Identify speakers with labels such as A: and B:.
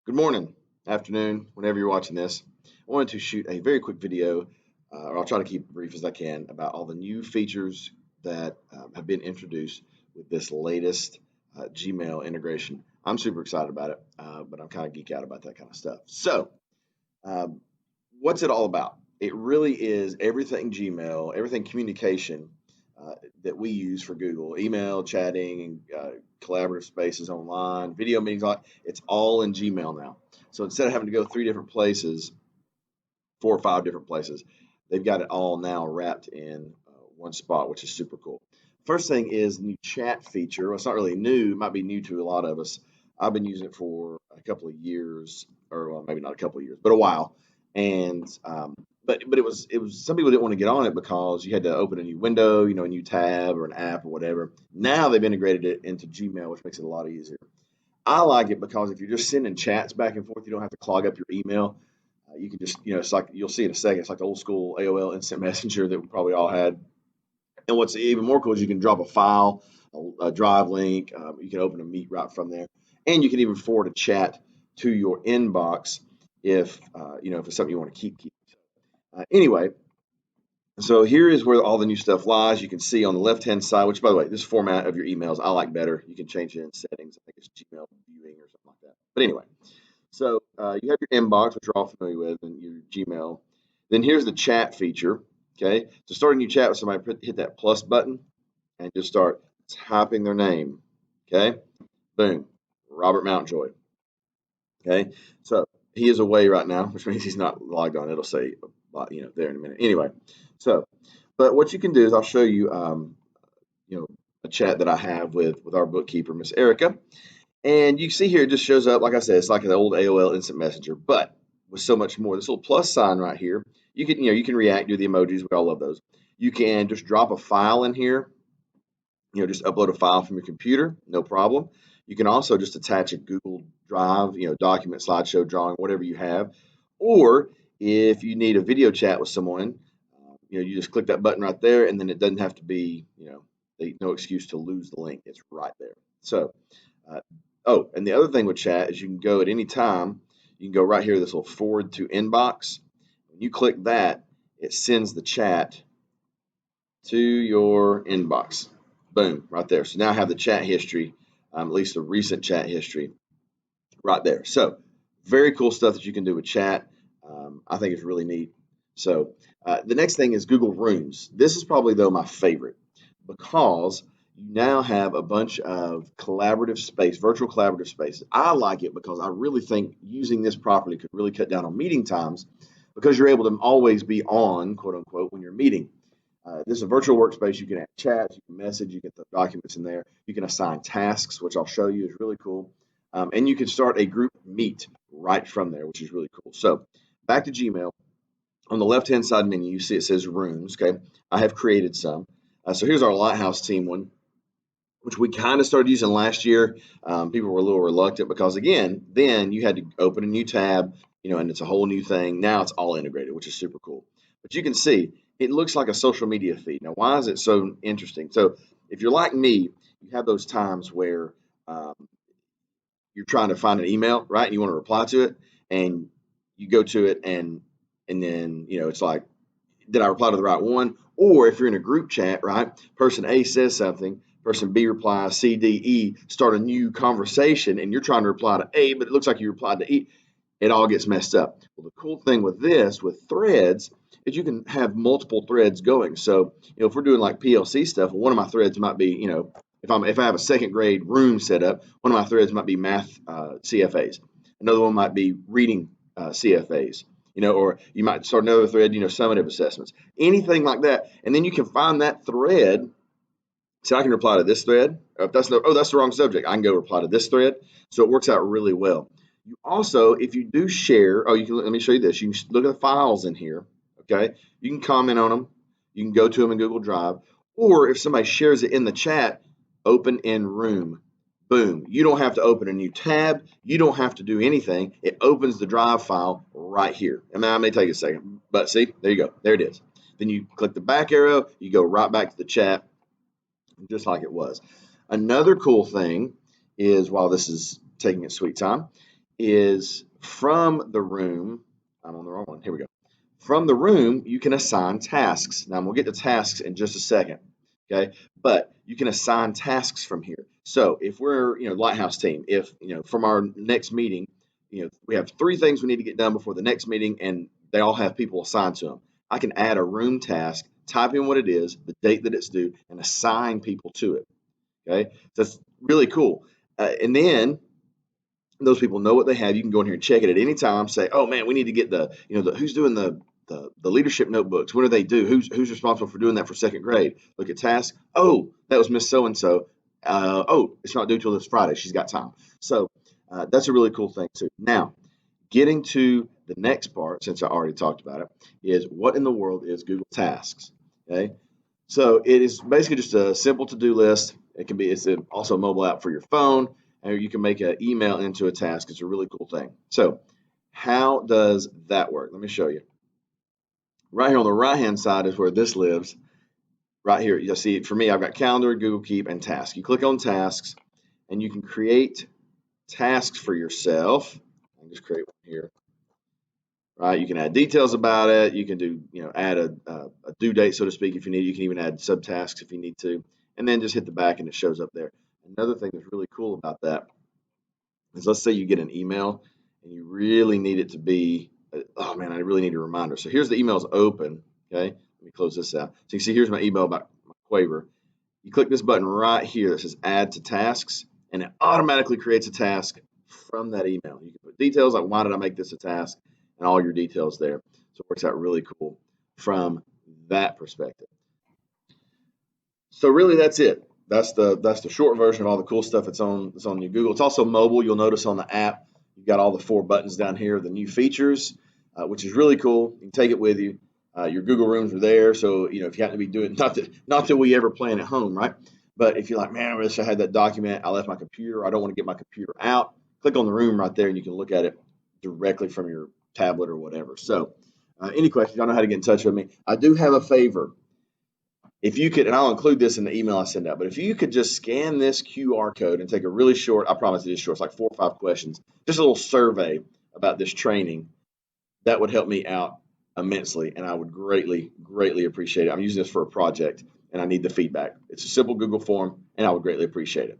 A: Good morning, afternoon, whenever you're watching this. I wanted to shoot a very quick video, or I'll try to keep it brief as I can, about all the new features that have been introduced with this latest Gmail integration. I'm super excited about it, but I'm kind of geek out about that kind of stuff. So, um, what's it all about? It really is everything Gmail, everything communication that we use for Google, email, chatting, collaborative spaces online, video meetings, it's all in Gmail now. So instead of having to go three different places, four or five different places, they've got it all now wrapped in one spot, which is super cool. First thing is the new chat feature. Well, it's not really new, it might be new to a lot of us. I've been using it for a couple of years, or well, maybe not a couple of years, but a while. And but it was some people didn't want to get on it because you had to open a new window, a new tab or an app or whatever. Now they've integrated it into Gmail, which makes it a lot easier. I like it because if you're just sending chats back and forth, you don't have to clog up your email. You can just, it's like you'll see in a second. It's like the old school AOL Instant Messenger that we probably all had. And what's even more cool is you can drop a file, a drive link. You can open a Meet right from there, and you can even forward a chat to your inbox if it's something you want to keep. Anyway, so here is where all the new stuff lies. You can see on the left-hand side, which by the way, this format of your emails I like better. You can change it in settings. I think it's Gmail viewing or something like that. But anyway, so you have your inbox, which you're all familiar with, and your Gmail. Then here's the chat feature. Okay, to start a new chat with somebody, hit that plus button and just start typing their name. Okay, boom, Robert Mountjoy. Okay, so he is away right now, which means he's not logged on. It'll say, there in a minute. Anyway, so, but what you can do is I'll show you, you know, a chat that I have with our bookkeeper, Miss Erica, and you see here it just shows up. Like I said, it's like an old AOL Instant Messenger, but with so much more. This little plus sign right here, you can react, do the emojis. We all love those. You can just drop a file in here, just upload a file from your computer, no problem. You can also just attach a Google Drive, document, slideshow, drawing, whatever you have. Or if you need a video chat with someone, you just click that button right there, and then it doesn't have to be, no excuse to lose the link. It's right there. So, and the other thing with chat is you can go at any time. You can go right here, this little forward to inbox. When you click that, it sends the chat to your inbox. Boom, right there. So now I have the chat history, at least the recent chat history, right there. So very cool stuff that you can do with chat. I think it's really neat. So the next thing is Google Rooms. This is probably, though, my favorite because you now have a bunch of collaborative space, virtual collaborative spaces. I like it because I really think using this properly could really cut down on meeting times because you're able to always be on, quote unquote, when you're meeting. This is a virtual workspace. You can add chats, you can message, you get the documents in there. You can assign tasks, which I'll show you is really cool. And you can start a group meet right from there, which is really cool. So back to Gmail. On the left-hand side menu, you see it says rooms. Okay, I have created some. So here's our Lighthouse team one, which we kind of started using last year. People were a little reluctant because, again, then you had to open a new tab, and it's a whole new thing. Now it's all integrated, which is super cool. But you can see it looks like a social media feed. Now, why is it so interesting? So if you're like me, you have those times where um, you're trying to find an email, right? And you want to reply to it, and you go to it, and then it's like, did I reply to the right one? Or if you're in a group chat, right? Person A says something, person B replies, C, D, E, start a new conversation, and you're trying to reply to A, but it looks like you replied to E. It all gets messed up. Well, the cool thing with this, with threads, is you can have multiple threads going. So, if we're doing like PLC stuff, one of my threads might be, if I have a second grade room set up, one of my threads might be math CFAs. Another one might be reading CFAs. Or you might start another thread, summative assessments, anything like that. And then you can find that thread. So I can reply to this thread. If that's that's the wrong subject, I can go reply to this thread. So it works out really well. You also, if you do share, let me show you this. You can look at the files in here. Okay. You can comment on them. You can go to them in Google Drive. Or if somebody shares it in the chat, open in room. Boom. You don't have to open a new tab. You don't have to do anything. It opens the drive file right here. I mean, I may take a second, but see, there you go. There it is. Then you click the back arrow. You go right back to the chat, just like it was. Another cool thing is, while this is taking its sweet time, is from the room. I'm on the wrong one. Here we go. From the room, you can assign tasks. Now, I'm going to get to tasks in just a second. Okay. But you can assign tasks from here. So if we're, Lighthouse team, if, from our next meeting, we have 3 things we need to get done before the next meeting, and they all have people assigned to them. I can add a room task, type in what it is, the date that it's due, and assign people to it. Okay. So that's really cool. And then those people know what they have. You can go in here and check it at any time. Say, oh man, we need to get who's doing the leadership notebooks. What do they do? Who's responsible for doing that for 2nd grade? Look at tasks. Oh, that was Miss So and So. Oh, it's not due till this Friday. She's got time. So that's a really cool thing too. Now, getting to the next part, since I already talked about it, is what in the world is Google Tasks? Okay, so it is basically just a simple to-do list. It's also a mobile app for your phone, and you can make an email into a task. It's a really cool thing. So how does that work? Let me show you. Right here on the right-hand side is where this lives. Right here, you'll see, for me, I've got Calendar, Google Keep, and Tasks. You click on Tasks, and you can create tasks for yourself. I'll just create one here. Right, you can add details about it. You can do, add a due date, so to speak, if you need. You can even add subtasks if you need to, and then just hit the back and it shows up there. Another thing that's really cool about that is, let's say you get an email and you really need it to be, oh man, I really need a reminder. So here's the email's open. Okay, let me close this out. So you see, here's my email about my Quaver. You click this button right here that says Add to Tasks, and it automatically creates a task from that email. You can put details like, why did I make this a task, and all your details there. So it works out really cool from that perspective. So really, that's it. That's the short version of all the cool stuff that's on your Google. It's also mobile. You'll notice on the app you've got all the 4 buttons down here, the new features, which is really cool. You can take it with you. Your Google Rooms are there, so if you happen to be doing, not that we ever plan at home, right? But if you're like, man, I wish I had that document. I left my computer. I don't want to get my computer out. Click on the room right there, and you can look at it directly from your tablet or whatever. So, any questions? Y'all know how to get in touch with me. I do have a favor. If you could, and I'll include this in the email I send out, but if you could just scan this QR code and take a really short, I promise it is short, it's like 4 or 5 questions, just a little survey about this training, that would help me out immensely, and I would greatly, greatly appreciate it. I'm using this for a project, and I need the feedback. It's a simple Google form, and I would greatly appreciate it.